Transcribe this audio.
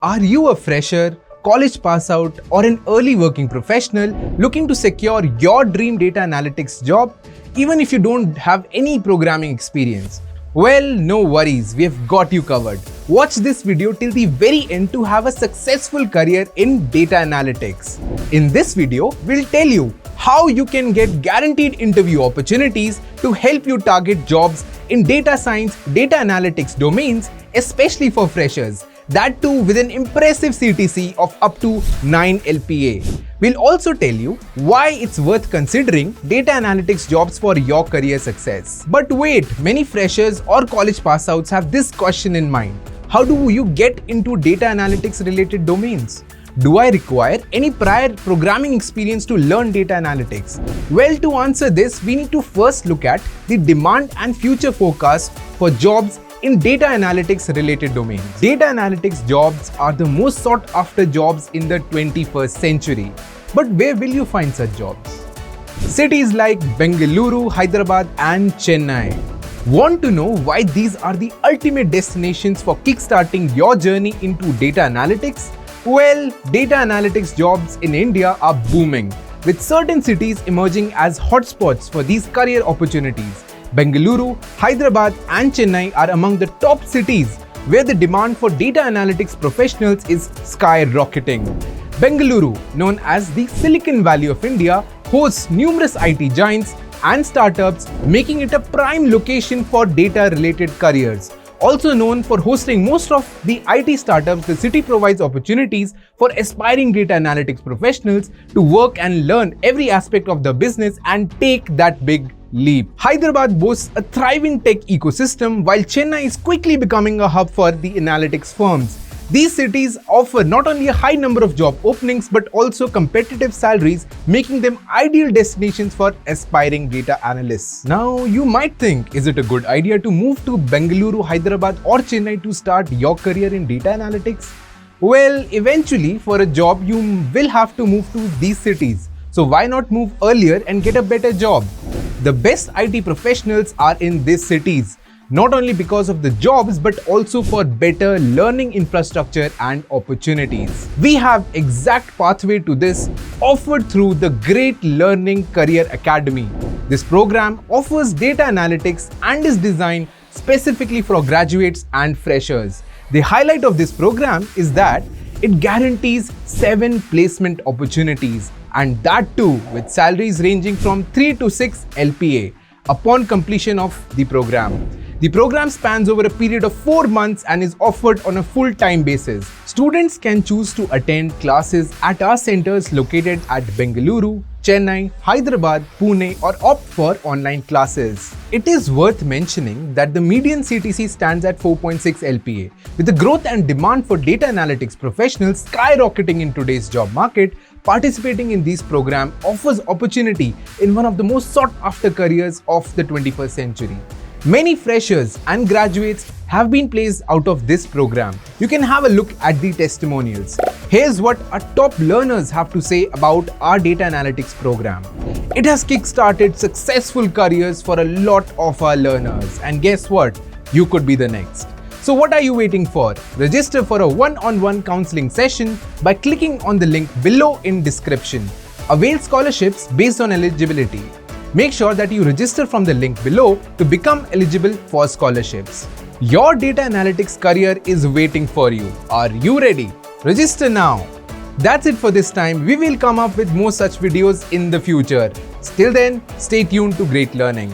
Are you a fresher, college pass out, or an early working professional looking to secure your dream data analytics job, even if you don't have any programming experience? Well, no worries, we have got you covered. Watch this video till the very end to have a successful career in data analytics. In this video, we'll tell you how you can get guaranteed interview opportunities to help you target jobs in data science, data analytics domains, especially for freshers. That too with an impressive CTC of up to 9 LPA. We'll also tell you why it's worth considering data analytics jobs for your career success. But wait, many freshers or college passouts have this question in mind. How do you get into data analytics related domains? Do I require any prior programming experience to learn data analytics? Well, to answer this, we need to first look at the demand and future forecast for jobs in data analytics related domains. Data analytics jobs are the most sought after jobs in the 21st century. But where will you find such jobs? Cities like Bengaluru, Hyderabad and Chennai. Want to know why these are the ultimate destinations for kickstarting your journey into data analytics? Well, data analytics jobs in India are booming, with certain cities emerging as hotspots for these career opportunities. Bengaluru, Hyderabad and Chennai are among the top cities where the demand for data analytics professionals is skyrocketing. Bengaluru, known as the Silicon Valley of India, hosts numerous IT giants and startups, making it a prime location for data-related careers. Also known for hosting most of the IT startups, the city provides opportunities for aspiring data analytics professionals to work and learn every aspect of the business and take that big leap. Hyderabad boasts a thriving tech ecosystem, while Chennai is quickly becoming a hub for the analytics firms. These cities offer not only a high number of job openings but also competitive salaries, making them ideal destinations for aspiring data analysts. Now, you might think, is it a good idea to move to Bengaluru, Hyderabad or Chennai to start your career in data analytics? Well, eventually, for a job, you will have to move to these cities. So why not move earlier and get a better job? The best IT professionals are in these cities, not only because of the jobs but also for better learning infrastructure and opportunities. We have exact pathway to this offered through the Great Learning Career Academy. This program offers data analytics and is designed specifically for graduates and freshers. The highlight of this program is that it guarantees 7 placement opportunities, and that too with salaries ranging from 3 to 6 LPA upon completion of the program. The program spans over a period of 4 months and is offered on a full-time basis. Students can choose to attend classes at our centers located at Bengaluru, Chennai, Hyderabad, Pune or opt for online classes. It is worth mentioning that the median CTC stands at 4.6 LPA. With the growth and demand for data analytics professionals skyrocketing in today's job market, participating in this program offers opportunity in one of the most sought after careers of the 21st century. Many freshers and graduates have been placed out of this program. You can have a look at the testimonials. Here's what our top learners have to say about our data analytics program. It has kickstarted successful careers for a lot of our learners. And guess what? You could be the next. So what are you waiting for? Register for a one-on-one counseling session by clicking on the link below in description. Avail scholarships based on eligibility. Make sure that you register from the link below to become eligible for scholarships. Your data analytics career is waiting for you. Are you ready? Register now. That's it for this time. We will come up with more such videos in the future. Till then, stay tuned to Great Learning.